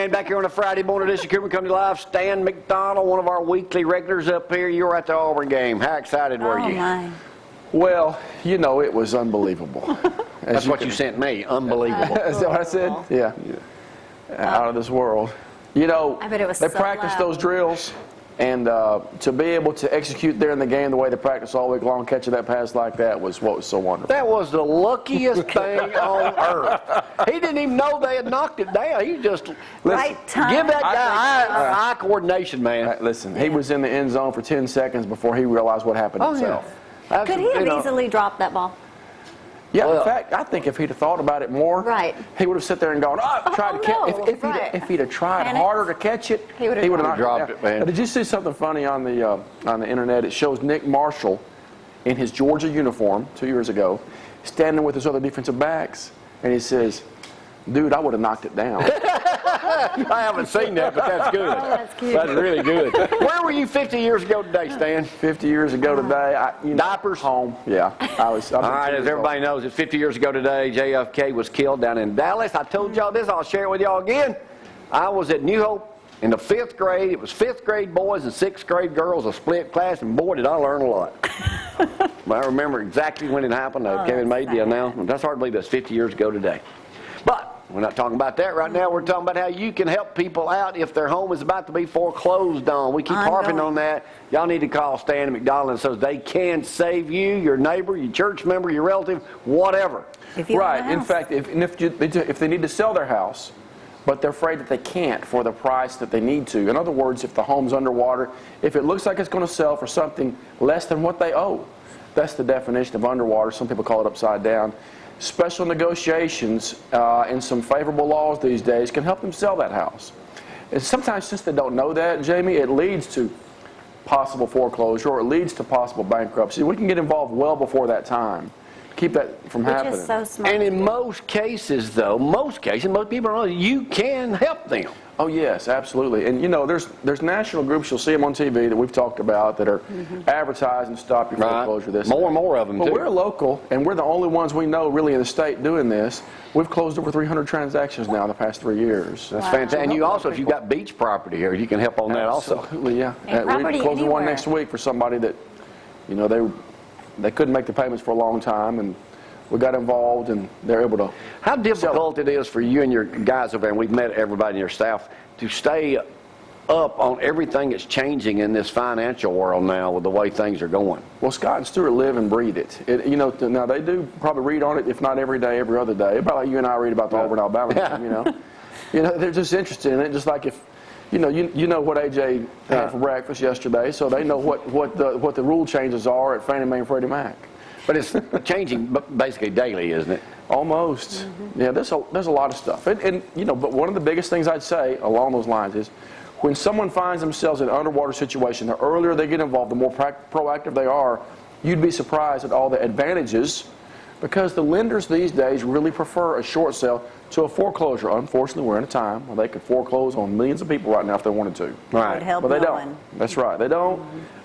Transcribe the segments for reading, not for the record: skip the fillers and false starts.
man, back here on a Friday morning edition of Cooper Company Live. Stan McDonald, one of our weekly regulars up here. You were at the Auburn game. How excited were you? My. Well, you know, it was unbelievable. That's what you sent me. Unbelievable. Is that what I said? Yeah. Out of this world. You know, I bet it was they so practiced loud. those drills, and to be able to execute there in the game the way they practiced all week long, catching that pass like that was what was so wonderful. That was the luckiest thing on earth. He didn't even know they had knocked it down. He just Right time. give that guy eye coordination, man. Listen, he was in the end zone for 10 seconds before he realized what happened himself. Could he have easily dropped that ball? Yeah, Well, in fact, I think if he'd have thought about it more, he would have sat there and gone, tried to catch. If he'd have tried harder to catch it, he would have dropped it, man. Did you see something funny on the internet? It shows Nick Marshall in his Georgia uniform 2 years ago, standing with his other defensive backs, and he says, "Dude, I would have knocked it down." I haven't seen that, but that's good. Oh, that's cute. That's really good. Where were you 50 years ago today, Stan? 50 years ago today. Diapers? Home. Yeah. All right, as everybody knows, it's 50 years ago today. JFK was killed down in Dallas. I told y'all this. I'll share it with y'all again. I was at New Hope in the 5th grade. It was 5th grade boys and 6th grade girls, a split class, and boy, did I learn a lot. But I remember exactly when it happened. Kevin made the announcement. That's hard to believe that's 50 years ago today. But we're not talking about that right now. We're talking about how you can help people out if their home is about to be foreclosed on. We keep harping on that. Y'all need to call Stan and McDonald so they can save you, your neighbor, your church member, your relative, whatever. Right. In fact, if they need to sell their house, but they're afraid that they can't for the price that they need to. In other words, if the home's underwater, if it looks like it's going to sell for something less than what they owe, that's the definition of underwater. Some people call it upside down. Special negotiations and some favorable laws these days can help them sell that house. And sometimes, since they don't know that, Jamie, it leads to possible foreclosure or it leads to possible bankruptcy. We can get involved well before that time. Keep that from happening. Which is so smart. And in most cases, though, most people don't know, you can help them. Oh, yes, absolutely. And, you know, there's national groups, you'll see them on TV that we've talked about that are advertising Stop Your Foreclosure. This more and more of them, but too. We're local, and we're the only ones we know really in the state doing this. We've closed over 300 transactions now in the past 3 years. That's fantastic. And you also, if you've got beach property here, you can help on that also. Absolutely, yeah. We're closing one next week for somebody that, you know, they couldn't make the payments for a long time, and we got involved, and they're able to. How difficult it is for you and your guys over there, and we've met everybody in your staff, to stay up on everything that's changing in this financial world now with the way things are going? Well, Scott and Stuart live and breathe it. You know, now they do probably read on it, if not every day, every other day. About like you and I read about the Auburn, Alabama game, you know. You know, they're just interested in it, just like if. You know what AJ had for breakfast yesterday, so they know what the rule changes are at Fannie Mae and Freddie Mac. But it's changing basically daily, isn't it? Almost. Yeah, there's a lot of stuff. And you know, but one of the biggest things I'd say along those lines is when someone finds themselves in an underwater situation, the earlier they get involved, the more proactive they are, you'd be surprised at all the advantages, because the lenders these days really prefer a short sale to a foreclosure. Unfortunately, we're in a time where they could foreclose on millions of people right now if they wanted to. Right. But they don't. That's right. They don't.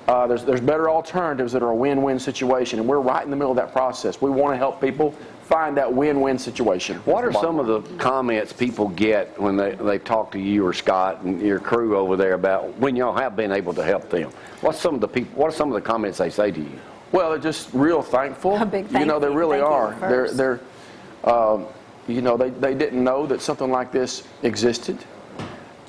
There's better alternatives that are a win-win situation, and we're right in the middle of that process. We want to help people find that win-win situation. What are some of the comments people get when they talk to you or Scott and your crew over there about when y'all have been able to help them? What are some of the comments they say to you? Well, they're just real thankful. A big thank you know, they really are. They're you know, they didn't know that something like this existed.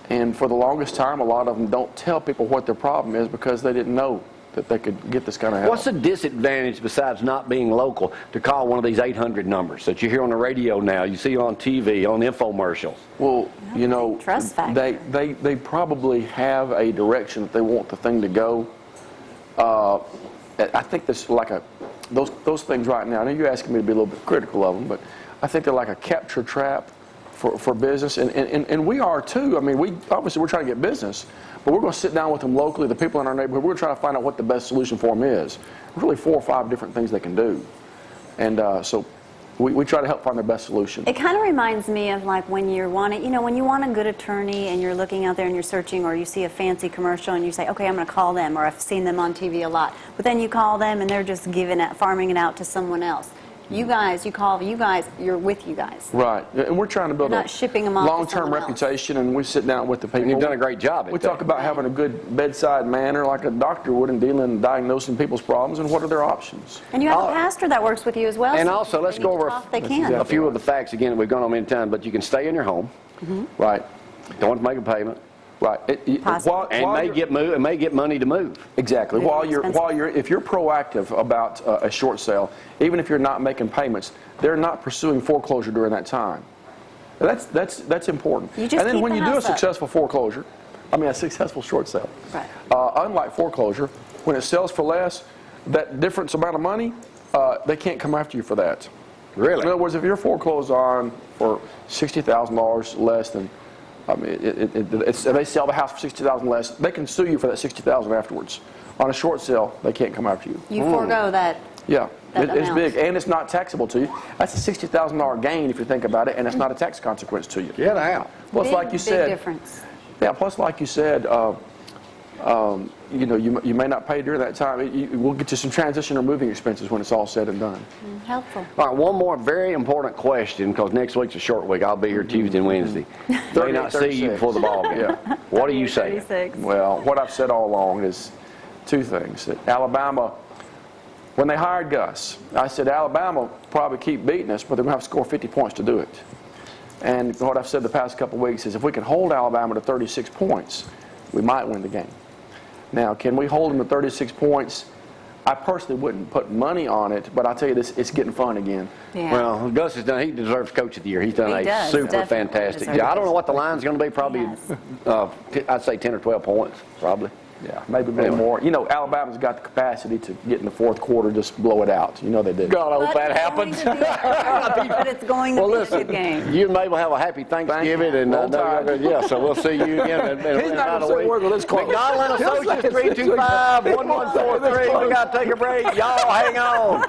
And for the longest time, a lot of them don't tell people what their problem is because they didn't know that they could get this kind of help. What's the disadvantage besides not being local to call one of these 800 numbers that you hear on the radio now, you see on TV, on infomercials? Well, you know, trust factor. they probably have a direction that they want the thing to go. I think there's like those things right now. I know you're asking me to be a little bit critical of them, but I think they're like a capture trap for business, and we are too. I mean, we're trying to get business, but we're going to sit down with them locally, the people in our neighborhood. We're going to try to find out what the best solution for them is. Really 4 or 5 different things they can do, and so we try to help find their best solution. It kind of reminds me of like when you want a good attorney and you're looking out there and you're searching, or you see a fancy commercial and you say, okay, I'm going to call them, or I've seen them on TV a lot, but then you call them and they're just farming it out to someone else. You guys, you call, you guys, you're with you guys. Right, and we're trying to build You're not shipping them off to long-term someone else. reputation, and we sit down with the people. And you've done a great job at We that. talk about having a good bedside manner like a doctor would in dealing and diagnosing people's problems and what are their options. And you have a pastor that works with you as well. And so also, if let's they go need to over talk, they can. a few of the facts again that we've gone on many times, but you can stay in your home. Right. Don't have to make a payment. Right. Possible. And may get money to move. Exactly. Very expensive. If you're proactive about a short sale, even if you're not making payments, they're not pursuing foreclosure during that time. That's important. You just and then keep when the you do a house up. successful foreclosure, a successful short sale, Right. unlike foreclosure, when it sells for less, that difference amount of money, they can't come after you for that. Really? In other words, if you're foreclosed on for $60,000 less than, they sell the house for $60,000 less, they can sue you for that $60,000 afterwards. On a short sale, they can't come after you. You forego that. Yeah, That it's amount. big, and it's not taxable to you. That's a $60,000 gain if you think about it, and it's not a tax consequence to you. Get out. Plus, Big, like you said, big difference. yeah. Plus, like you said, you may not pay during that time. We'll get you some transition or moving expenses when it's all said and done. Helpful. All right, one more very important question, because next week's a short week. I'll be here Tuesday and Wednesday. May not see you 36. before the ball game. Yeah. What do you say? 36. Well, what I've said all along is two things. That Alabama, when they hired Gus, I said Alabama will probably keep beating us, but they're going to have to score 50 points to do it. And what I've said the past couple of weeks is if we can hold Alabama to 36 points, we might win the game. Now, can we hold them to 36 points? I personally wouldn't put money on it, but I'll tell you this, it's getting fun again. Yeah. Well, Gus has done, he deserves Coach of the Year. He's done He a does, super definitely fantastic deserves job. I don't it. know what the line's going to be, probably, I'd say 10 or 12 points, probably. Yeah, maybe a little more. You know, Alabama's got the capacity to get in the fourth quarter, just blow it out. You know they do. God, I hope But that it's going happens. to be- but it's going to Well, be a listen, good game. you and Mabel have a happy Thanksgiving, and Roll Tide. yeah, so we'll see you again in He's not about gonna a say week. a word with his clothes. McDonald and Associates 325-1143. We got to take a break. Y'all hang on.